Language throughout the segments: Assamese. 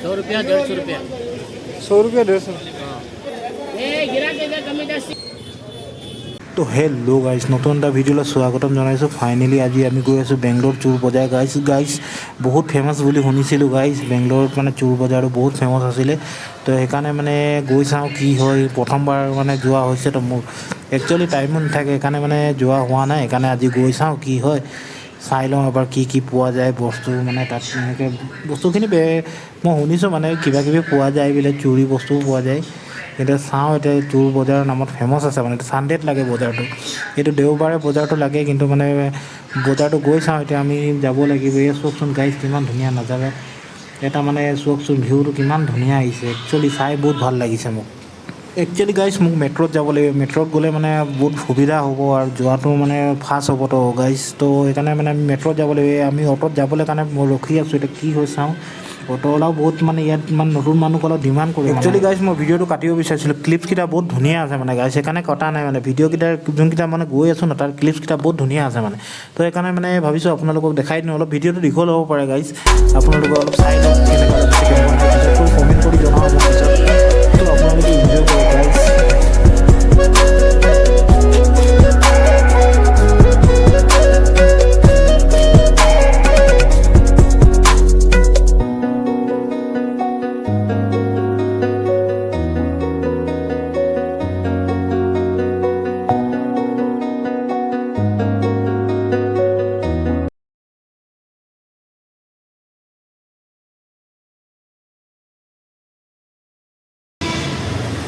100 रुपया 150 रुपया 100 रुपया 150 তো হেল্ল' গাইজ নতুন এটা ভিডিঅ'লৈ স্বাগতম জনাইছোঁ। ফাইনেলি আজি আমি গৈ আছোঁ বেংগলোৰ চোৰ বজাৰ। গাইজ বহুত ফেমাছ বুলি শুনিছিলোঁ গাইজ, বেংগলোৰত মানে চোৰ বজাৰটো বহুত ফেমাছ আছিলে। তো সেইকাৰণে মানে গৈ চাওঁ কি হয়। প্ৰথমবাৰ মানে যোৱা হৈছে, তো মোৰ একচুৱেলি টাইমো নাথাকে, সেইকাৰণে মানে যোৱা হোৱা নাই। সেইকাৰণে আজি গৈ চাওঁ কি হয়, চাই লওঁ এবাৰ কি কি পোৱা যায় বস্তু। মানে তাত এনেকৈ বস্তুখিনি মই শুনিছোঁ মানে কিবা কিবি পোৱা যায় বোলে, চুৰি বস্তুও পোৱা যায়। এতিয়া চাওঁ, এতিয়া চোৰ বজাৰৰ নামত ফেমাছ আছে মানে। চানডেত লাগে বজাৰটো, এইটো দেওবাৰে বজাৰটো লাগে, কিন্তু মানে বজাৰটো গৈ চাওঁ। এতিয়া আমি যাব লাগিব। এই চাওকচোন গাইজ কিমান ধুনীয়া নাজাৰা এটা, মানে চাওকচোন ভিউটো কিমান ধুনীয়া আহিছে। একচুৱেলি চাই বহুত ভাল লাগিছে মোক। একচুৱেলি গাইজ মোক মেট্ৰত যাব লাগিব। মেট্ৰত গ'লে মানে বহুত সুবিধা হ'ব আৰু যোৱাটো মানে ফাষ্ট হ'ব তো গাইজ। তো সেইকাৰণে মানে আমি মেট্ৰত যাব লাগিব। আমি অ'টত যাবলৈ কাৰণে মই ৰখি আছোঁ, এতিয়া কি হয় চাওঁ। অ'টৱালাও বহুত মানে ইয়াত মানে নতুন মানুহক অলপ ডিমাণ্ড কৰে। একচুৱেলি গাইজ মই ভিডিঅ'টো কাটিব বিচাৰিছিলোঁ, ক্লিপছকেইটা বহুত ধুনীয়া আছে মানে গাইজ, সেইকাৰণে কটা নাই। মানে ভিডিঅ'কেইটা যোনকেইটা মানে গৈ আছোঁ ন, তাৰ ক্লিপছকেইটা বহুত ধুনীয়া আছে মানে। তো সেইকাৰণে মানে ভাবিছোঁ আপোনালোকক দেখাই দিওঁ। অলপ ভিডিঅ'টো দীঘল হ'ব পাৰে গাইজ, আপোনালোকে অলপ চাই লওক কেনেকুৱা লাগিছে, কেনেকুৱা নাই। পিছতটো কমেণ্ট কৰি জনাব মোক পিছত। তো আপোনালোকে এনজয় কৰক গাইজ।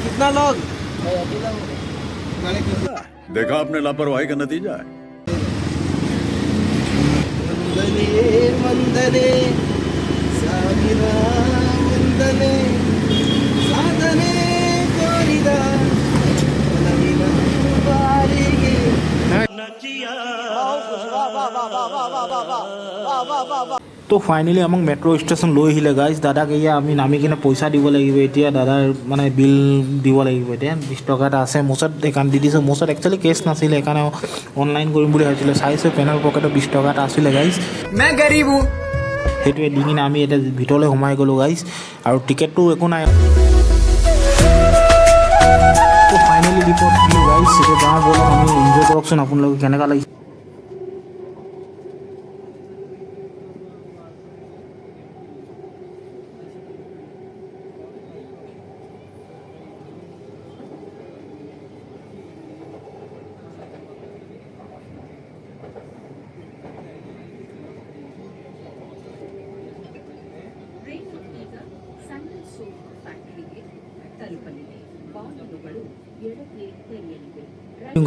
कितना लोग देखा आपने लापरवाही का नतीजा है। वंदने ಸಾವಿರ ವಂದನೆ ಸಾಧನೆ ಕೋರಿದ ನವಿನ ಬಾರಿಗೆ তো ফাইনেলি আমাক মেট্ৰ' ষ্টেচন লৈ আহিলে গাইজ। দাদাক এয়া আমি নামি কিনে পইচা দিব লাগিব। এতিয়া দাদাৰ মানে বিল দিব লাগিব। এতিয়া 20 টকা এটা আছে মোৰ ওচৰত, সেইকাৰণে দি দিছোঁ। মোৰ ওচৰত একচুৱেলি কেছ নাছিলে, সেইকাৰণে অনলাইন কৰিম বুলি ভাবিছিলোঁ। চাইছোঁ পেনৰ পকেটত 20 টকা এটা আছিলে গাইজ। मैं गरीब हूँ। সেইটোৱে দি কিনে আমি এতিয়া ভিতৰলৈ সোমাই গ'লোঁ গাইজ, আৰু টিকেটটো একো নাই। তো ফাইনেলি ৰিপৰ্ট দিলোঁ গাইজ। এতিয়া যাওঁ ব'লক, আমি এনজয় কৰকচোন আপোনালোকে কেনেকুৱা লাগিছে। ಸಣ್ಣ ಸೋಪ್ ಫ್ಯಾಕ್ಟರಿಗೆ ತಲುಪಲಿದೆ. ಬಾಗಿಲುಗಳು ಎಡಕ್ಕೆ ತೆರೆಯಲಿವೆ.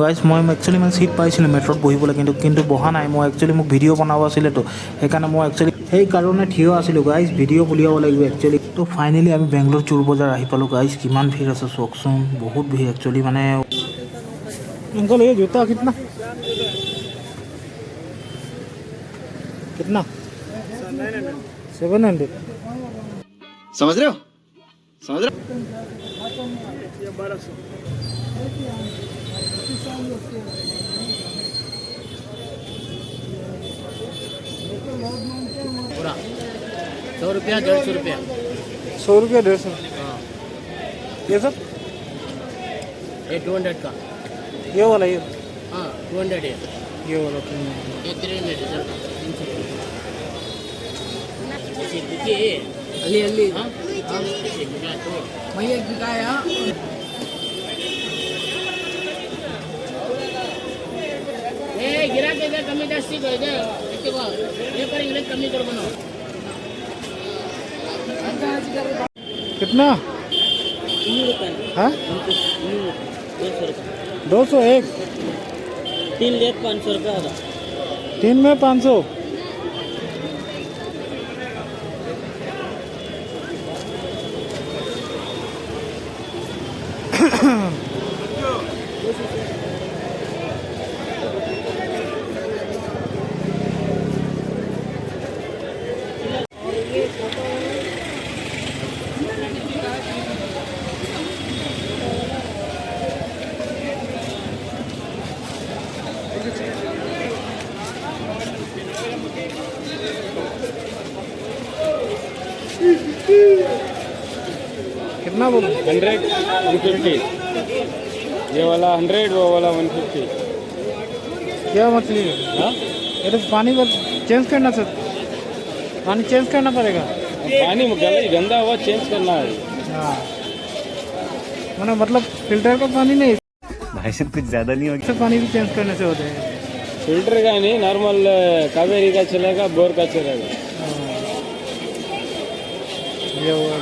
গাইজ মই একচুৱেলি মানে ছিট পাইছিলোঁ মেট্ৰত বহিবলৈ, কিন্তু বহা নাই। মই একচুৱেলি মোক ভিডিঅ' বনাব আছিলেতো, সেইকাৰণে মই একচুৱেলি সেইকাৰণে থিয় আছিলোঁ গাইজ। ভিডিঅ' উলিয়াব লাগিব একচুৱেলি। তো ফাইনেলি আমি বেংগলোৰ চোৰ বজাৰ আহি পালোঁ গাইজ। কিমান ভিৰ আছে চাওকচোন, বহুত ভিৰ একচুৱেলি মানে। अंकल ये जूता कितना कितना 700 समझ रहे हो, समझ रहे हो? ये 1200 पूरा 100 रुपया 150 रुपया 100 रुपया 150। हाँ, ये सब ये 200 का। ये वाला ये हाँ 200 है। ये वाला ये 300 देखिए अली अली। हाँ हाँ मैं एक दिखाया। ए गिरा के इधर कमी जास्ती को इधर देखते को ये पर इंग्लिश कमी कर बनो। कितना हाँ 200 एक 3 लाख 500 रुपया होगा। 3 में 500। कितना बोलो? 100 150, ये वाला 100, वो वाला 150। क्या मछली है? हाँ, ये तो पानी बस चेंज करना सर, पानी चेंज करना पड़ेगा। पानी गंदा हुआ, चेंज करना है। हाँ मैंने मतलब फिल्टर का पानी नहीं, भाई साहब कुछ ज़्यादा नहीं हो से पानी भी चेंज करने से होते हैं। फिल्टर का नहीं, नॉर्मल कावेरी का चलेगा, बोर का चलेगा। ये हुआ